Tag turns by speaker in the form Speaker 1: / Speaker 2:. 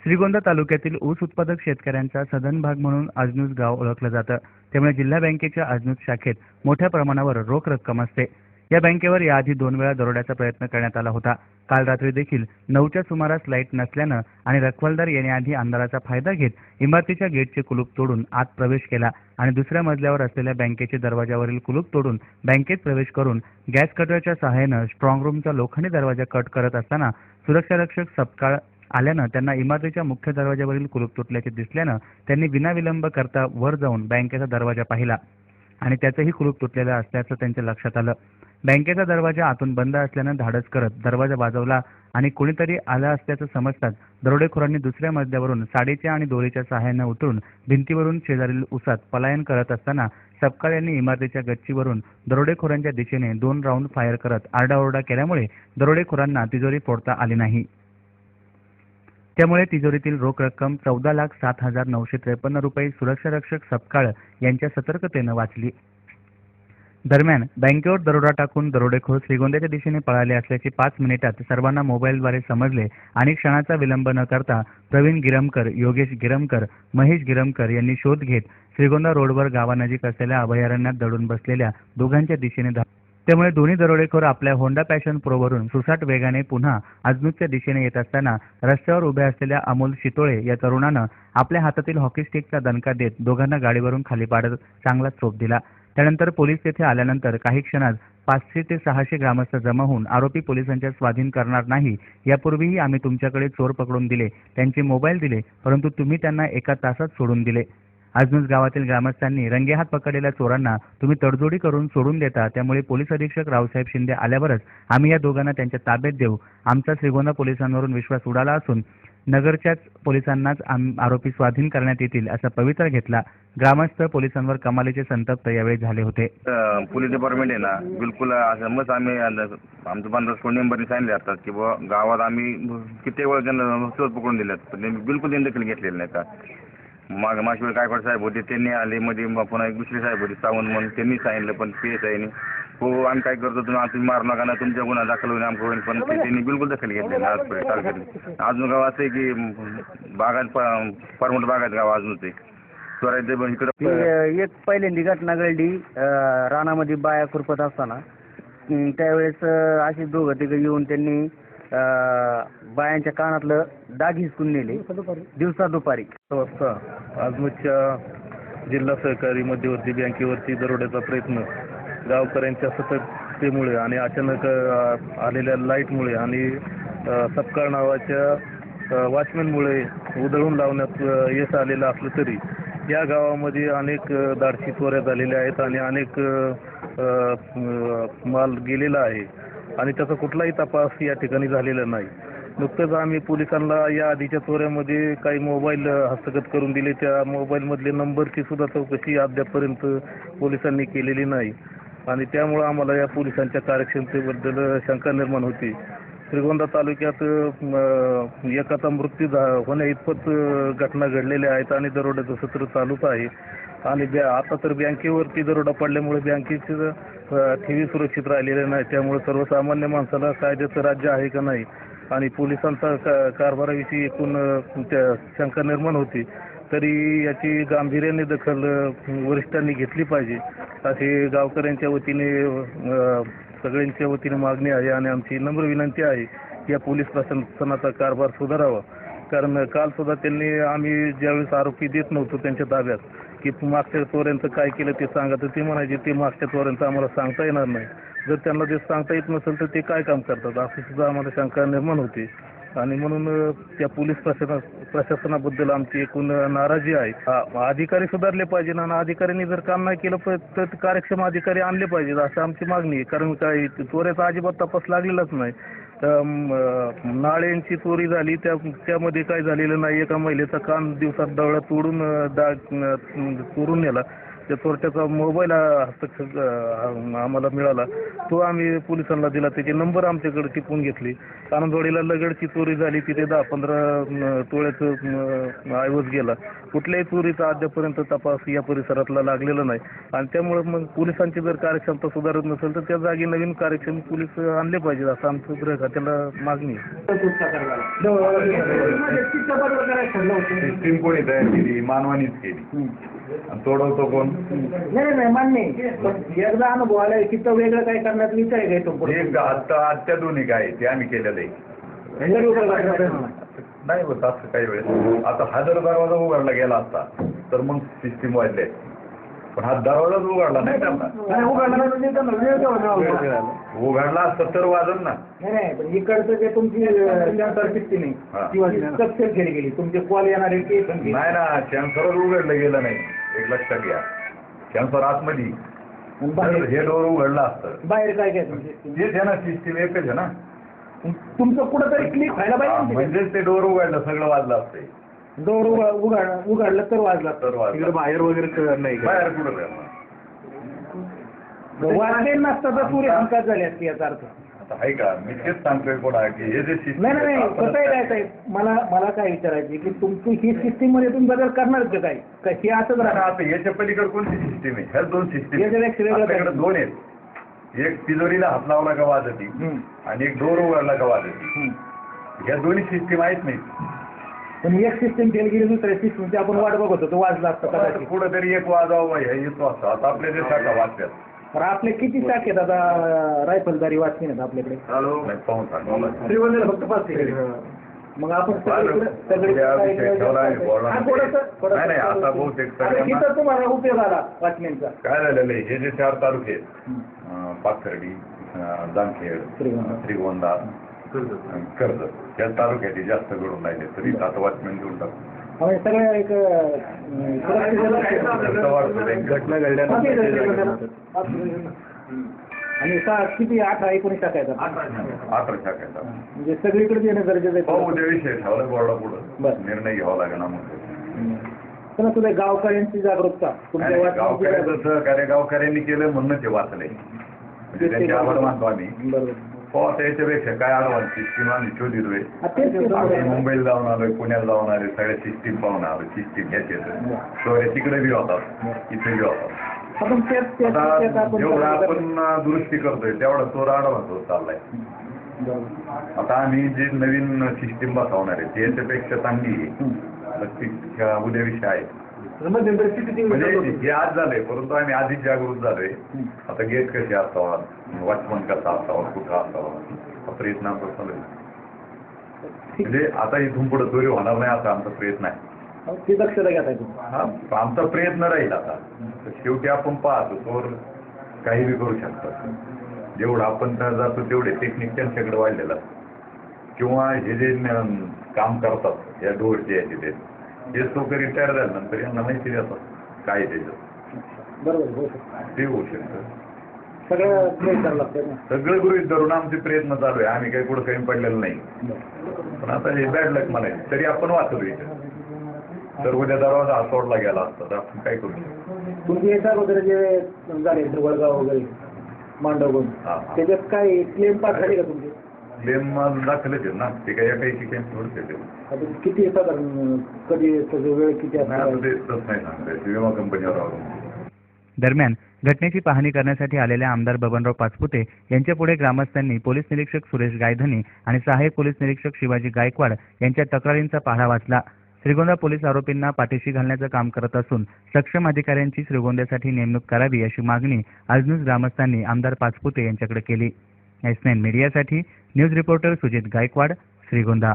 Speaker 1: श्रीगोंदा तालुक्यातील ऊस उत्पादक शेतकऱ्यांचा सधन भाग म्हणून अजनूज गाव ओळखलं जातं. त्यामुळे जिल्हा बँकेच्या अजनूज शाखेत मोठ्या प्रमाणावर रोख रक्कम असते. या बँकेवर याआधी 2 वेळा दरोड्याचा प्रयत्न करण्यात आला होता. काल रात्री देखील 9च्या सुमारास लाईट नसल्यानं आणि रखवालदार येण्याआधी अंधाराचा फायदा घेत इमारतीच्या गेटचे कुलूप तोडून आत प्रवेश केला आणि दुसऱ्या मजल्यावर असलेल्या बँकेच्या दरवाजावरील कुलूप तोडून बँकेत प्रवेश करून गॅस कटरच्या सहाय्यानं स्ट्रॉंग रूमचा लोखंडी दरवाजा कट करत असताना सुरक्षारक्षक सपकाळ आल्यानं त्यांना इमारतीच्या मुख्य दरवाजावरील कुलूप तुटल्याचे दिसल्यानं त्यांनी विनाविलंब करता वर जाऊन बँकेचा दरवाजा पाहिला आणि त्याचंही कुलूप तुटलेलं असल्याचं त्यांच्या लक्षात आलं. बँकेचा दरवाजा आतून बंद असल्यानं धाडस करत दरवाजा वाजवला आणि कोणीतरी आलं असल्याचं समजताच दरोडेखोरांनी दुसऱ्या मजल्यावरून साडीच्या आणि दोरीच्या सहाय्यानं उतरून भिंतीवरून शेजारील उसात पलायन करत असताना सपकाळ यांनी इमारतीच्या गच्चीवरून दरोडेखोरांच्या दिशेने 2 राऊंड फायर करत आरडाओरडा केल्यामुळे दरोडेखोरांना तिजोरी फोडता आली नाही. त्यामुळे तिजोरीतील रोख रक्कम 14,07,953 रुपये सुरक्षारक्षक सपकाळ यांच्या सतर्कतेनं वाचली. दरम्यान बँकेवर दरोडा टाकून दरोडेखोर श्रीगोंद्याच्या दिशेने पळाले असल्याचे 5 मिनिटात सर्वांना मोबाईलद्वारे समजले आणि क्षणाचा विलंब न करता प्रवीण गिरमकर, योगेश गिरमकर, महेश गिरमकर यांनी शोध घेत श्रीगोंदा रोडवर गावानजीक असलेल्या अभयारण्यात दडून बसलेल्या दोघांच्या दिशेने त्यामुळे दोन्ही दरोडेखोर आपल्या होंडा पॅशन प्रोवरून सुसाट वेगाने पुन्हा अजनूजच्या दिशेने येत असताना रस्त्यावर उभ्या असलेल्या अमोल शितोळे या तरुणानं आपल्या हातातील हॉकी स्टिकचा दणका देत दोघांना गाडीवरून खाली पाडत चांगला चोप दिला. त्यानंतर पोलीस तेथे आल्यानंतर काही क्षणात 500 ते 600 ग्रामस्थ जमा होऊन आरोपी पोलिसांच्या स्वाधीन करणार नाही, यापूर्वीही आम्ही तुमच्याकडे चोर पकडून दिले, त्यांचे मोबाईल दिले, परंतु तुम्ही त्यांना एका तासात सोडून दिले. अजनूज गावातील ग्रामस्थांनी रंगेहात पकडलेल्या चोरांना तुम्ही तडजोडी करून सोडून देता, त्यामुळे पोलीस अधीक्षक रावसाहेब शिंदे आल्यावरच आम्ही या दोघांना त्यांच्या ताब्यात देऊ. आमचा श्रीगोंदा पोलिसांवरून विश्वास उडाला असून नगरच्याच पोलिसांनाच आरोपी स्वाधीन करण्यात येतील असा पवित्रा घेतला. ग्रामस्थ पोलिसांवर कमालीचे संतप्त यावेळी झाले होते.
Speaker 2: पोलीस डिपार्टमेंट आहे ना, बिलकुल मग आम्ही आमचं 15 नंबरने सांगितले असतात की बुवा गावात आम्ही किती वेळ त्यांना चोर पकडून दिल्यात, पण त्यांनी बिलकुल त्यांनी दखल घेतलेली नाही. का मागच्या वेळी गायकवाड साहेब होते, त्यांनी आले मध्ये, पुन्हा एक दुसरे साहेब होते सावंत म्हणून, त्यांनी सांगितलं, पण PSI हो आम्ही काय करतो, तुम्ही मारू नका ना, तुमच्या गुन्हा दाखल होईल आमचं होईल, पण त्यांनी बिलकुल दखल घेतली आजपर्यंत तालुक्यात. अजून गाव असं आहे की बागात परमोट बागात गाव अजून ते चोरायचं इकडं.
Speaker 3: एक पहिल्यांदी घटना घडली रानामध्ये बाया खुरपत असताना, त्यावेळेस अशी दोघं तिघं येऊन त्यांनी बायांच्या कानातलं डाग हिसकून नेले दिवसा दुपारी.
Speaker 4: वाजता अजनूजच्या जिल्हा सहकारी मध्यवर्ती बँकेवरती दरोड्याचा प्रयत्न गावकऱ्यांच्या सतर्कतेमुळे आणि अचानक आलेल्या लाईटमुळे आणि सपकाळ नावाच्या वॉचमॅनमुळे उधळून लावण्यात यश आलेलं असलं तरी या गावामध्ये अनेक धाडसी चोऱ्या झालेल्या आहेत आणि अनेक माल गेलेला आहे आणि त्याचा कुठलाही तपास या ठिकाणी झालेला नाही. नुकतंच आम्ही पोलिसांना या आधीच्या चोऱ्यामध्ये काही मोबाईल हस्तगत करून दिले, त्या मोबाईलमधले नंबरची सुद्धा चौकशी अद्यापपर्यंत पोलिसांनी केलेली नाही आणि त्यामुळं आम्हाला या पोलिसांच्या कार्यक्षमतेबद्दल शंका निर्माण होती. श्रीगोंदा तालुक्यात एकाचा मृत्यू होण्या इतपत घटना घडलेल्या आहेत आणि दरोड्याचं सत्र चालूच आहे आणि आता तर बँकेवरती दरोडा पडल्यामुळे बँकेचे ठेवी सुरक्षित राहिलेले नाही, त्यामुळे सर्वसामान्य माणसाला कायद्याचं राज्य आहे का नाही आणि पोलिसांचा कारभाराविषयी एकूण शंका निर्माण होती. तरी याची गांभीर्याने दखल वरिष्ठांनी घेतली पाहिजे अशी गावकऱ्यांच्या वतीने सगळ्यांच्या वतीने मागणी आहे आणि आमची नम्र विनंती आहे की या पोलीस प्रशासनाचा कारभार सुधारावा. कारण काल सुद्धा त्यांनी आम्ही ज्यावेळेस आरोपी देत नव्हतो त्यांच्या ताब्यात की मागच्या चोऱ्यांचं काय केलं ते सांगा, तर ते म्हणायचे ते मागच्या चोऱ्यांचं आम्हाला सांगता येणार नाही. जर त्यांना ते सांगता येत नसेल तर ते काय काम करतात अशी सुद्धा आम्हाला शंका निर्माण होती आणि म्हणून त्या पोलीस प्रशासनाबद्दल आमची एकूण नाराजी आहे. अधिकारी सुधारले पाहिजे आणि अधिकाऱ्यांनी जर काम नाही केलं तर कार्यक्षम अधिकारी आणले पाहिजेत असं आमची मागणी आहे. कारण काय चोऱ्याचा अजिबात तपास लागलेलाच नाही. नाळ्यांची चोरी झाली त्यामध्ये काय झालेलं नाही, एका महिलेचा कान दिवसात दवडा तोडून चोरून नेला त्या चोरट्याचा मोबाईल हस्तक्षेप आम्हाला मिळाला. तो आम्ही पोलिसांना दिला. त्याचे नंबर आमच्याकडे टिपून घेतले. कानंदवाडीला लगडची चोरी झाली, तिथे 10-15 तोळ्याचं ऐवज गेला. कुठल्याही चोरीचा अद्यापर्यंत तपास या परिसरातला लागलेला नाही. आणि त्यामुळे मग पोलिसांची जर कार्यक्षमता सुधारत नसेल तर त्या जागी नवीन कार्यक्षम पोलीस आणले पाहिजेत असं आमचं गृह खात्याला मागणी आहे.
Speaker 5: सिस्टीम कोणी तयार केली? मानवानीच केली. आणि तोडवतो कोण?
Speaker 3: नाही मान्य आहे. पण एकदा अनुभव आलाय तिथं वेगळं काय करण्यात विचार घेतो.
Speaker 5: एक आत्ता दोन्ही काय ते आम्ही केलेलं आहे. नाही होत असं काही वेळेस. आता हा जर दरवाजा उघडला गेला असता तर मग सिस्टीम वाढले. पण हा दरवाजाच उघडला नाही त्यांना. उघडला असता तर वाजन ना.
Speaker 3: नाही पण इकडचं जे तुमची सिस्टीम आहे सबसेट केली गेली. तुमचे कॉल येणार
Speaker 5: नाही ना, कॅन्सरच उघडलं गेलं नाही. एक लक्षात घ्या, कॅन्सर आतमध्ये हे डोर उघडलं असतं.
Speaker 3: बाहेर काय काय तुमची
Speaker 5: तेच आहे ना, सिस्टीम एकच आहे ना.
Speaker 3: तुमचं कुठं तरी क्लिक व्हायला पाहिजे.
Speaker 5: म्हणजेच ते डोर उघडलं सगळं वाजलं असतंय.
Speaker 3: डोर उघडलं तर वाजला.
Speaker 5: तर वाजलं.
Speaker 4: बाहेर वगैरे नाही.
Speaker 5: बाहेर कुठं करणार?
Speaker 3: वाजले नसतं तर पुरे हमखास झाले असते याचा अर्थ.
Speaker 5: आता आहे का? मी तेच सांगतोय कोणा की हे जे सिस्टीम
Speaker 3: नाही कसं आहे काय मला काय विचारायचं की तुमची ही सिस्टीम मध्ये तुम्ही बदल करणार काय हे असंच राहणार?
Speaker 5: आता याच्या पलीकडे कोणती सिस्टीम आहे? ह्या दोन सिस्टीम
Speaker 3: याच्यापेक्षा वेगळं
Speaker 5: आपल्याकडे दोन आहेत. एक तिजोरीला हात लावला का वाजती आणि एक डोर उघडला का वाजती. ह्या दोन्ही सिस्टीम आहेत नाही.
Speaker 3: पण एक सिस्टीम फेल गेली दुसऱ्या सिस्टीमची आपण वाट बघत होतो. वाजला असतं कदाचित.
Speaker 5: कुठेतरी एक वाजावं हे येतो असतो. आता आपल्या जे शाखा वाचतात.
Speaker 3: तर आपले किती शाख आहेत आता रायफलदारी वाचते आहेत आपल्याकडे?
Speaker 5: पाहून सांगा.
Speaker 3: श्रीगोंद्याला फक्त 5. मग आपण
Speaker 5: नाही आता बहुतेक
Speaker 3: तिथं तुम्हाला उपयोग आला वाचण्यांचा.
Speaker 5: काय झालेलं आहे, हे जे 4 तालुके आहेत पाथर्डी, जामखेड, श्रीगोंदा, कर्जत, या तालुक्यात जास्त घडून राहिले. तरी आता वॉचमॅन देऊन टाकतो.
Speaker 3: सगळ्या एक
Speaker 5: घटना घडल्या
Speaker 3: आणि किती 18-19 शाखा आहेत.
Speaker 5: 18 शाखा आहेत.
Speaker 3: म्हणजे सगळीकडे येणं गरजेचं आहे.
Speaker 5: पाहू उद्या विषय ठेवला बोर्डा पुढं निर्णय घ्यावा लागेल आम्हाला.
Speaker 3: पण सुद्धा गावकऱ्यांची जागरूकता
Speaker 5: गावकऱ्याचं सहकार्य गावकऱ्यांनी केलं म्हणून ते वाचलंय. म्हणजे त्यांचे आभार मानतो आम्ही. हो त्याच्यापेक्षा काय अडवान्स सिस्टीम आम्ही शोधितोय. आम्ही मुंबईला जाऊन आलोय, पुण्याला जाऊन आलोय, सगळ्या सिस्टीम पाहून आलोय. सिस्टीम ह्याच येतं. शहरे तिकडे बी होतात, इथे बी होतात. आता जेवढं आपण दुरुस्ती करतोय तेवढा चोर अडवान्स होत चाललाय. आता आम्ही जे नवीन सिस्टीम बसवणार आहे ते याच्यापेक्षा चांगली आहे. उद्या विषय आहे. म्हणजे हे आज झालंय, परंतु आम्ही आधीच जागृत झालोय. आता गेट कसे असावा, वॉचमन कसा असावा, कुठं असावा, हा प्रयत्न आमचा चालू आहे. म्हणजे आता इथून पुढे चोरी होणार नाही असा आमचा प्रयत्न आहे.
Speaker 3: दक्षता घ्या.
Speaker 5: आमचा प्रयत्न राहील. आता शेवटी आपण पाहतो चोर काही बी करू शकतात. जेवढं आपण जातो तेवढे टेक्निक त्यांच्याकडे वाढलेलं असतं. किंवा हे जे काम करतात या डोरचे याचे ते लोक रिटायर झाल्यानंतर यांना माहिती देतात काय त्याच्यात.
Speaker 3: बरोबर
Speaker 5: ते होऊ शकतं.
Speaker 3: सगळं
Speaker 5: गृहीत धरून आमचे प्रयत्न चालू आहे. आम्ही काही कुठं काही पडलेलं नाही. पण आता हे बॅड लक म्हणायचं तरी आपण वाचलो इथे. तर उद्या दरवाजा हा सोडला गेला असता तर आपण काय करू शकतो.
Speaker 3: तुमची याच्या वगैरे जे झाले वडगाव वगैरे मांडवगुण त्याच्यात काय क्लेम पास झाले का तुमचे?
Speaker 5: क्लेम दाखलच आहेत ना. ते काही काही क्लेम थोडंच येते.
Speaker 3: किती साधारण कधी वेळ किती असणार
Speaker 5: नाही सांगता विमा कंपनीवर.
Speaker 1: दरम्यान घटनेची पाहणी करण्यासाठी आलेल्या आमदार बबनराव पाचपुते यांच्यापुढे ग्रामस्थांनी पोलीस निरीक्षक सुरेश गायधनी आणि सहाय्यक पोलीस निरीक्षक शिवाजी गायकवाड यांच्या तक्रारींचा पाढा वाचला. श्रीगोंदा पोलीस आरोपींना पाठीशी घालण्याचं काम करत असून सक्षम अधिकाऱ्यांची श्रीगोंद्यासाठी नेमणूक करावी अशी मागणी आजनूस ग्रामस्थांनी आमदार पाचपुते यांच्याकडे केली. S9 मीडियासाठी न्यूज रिपोर्टर सुजित गायकवाड, श्रीगोंदा.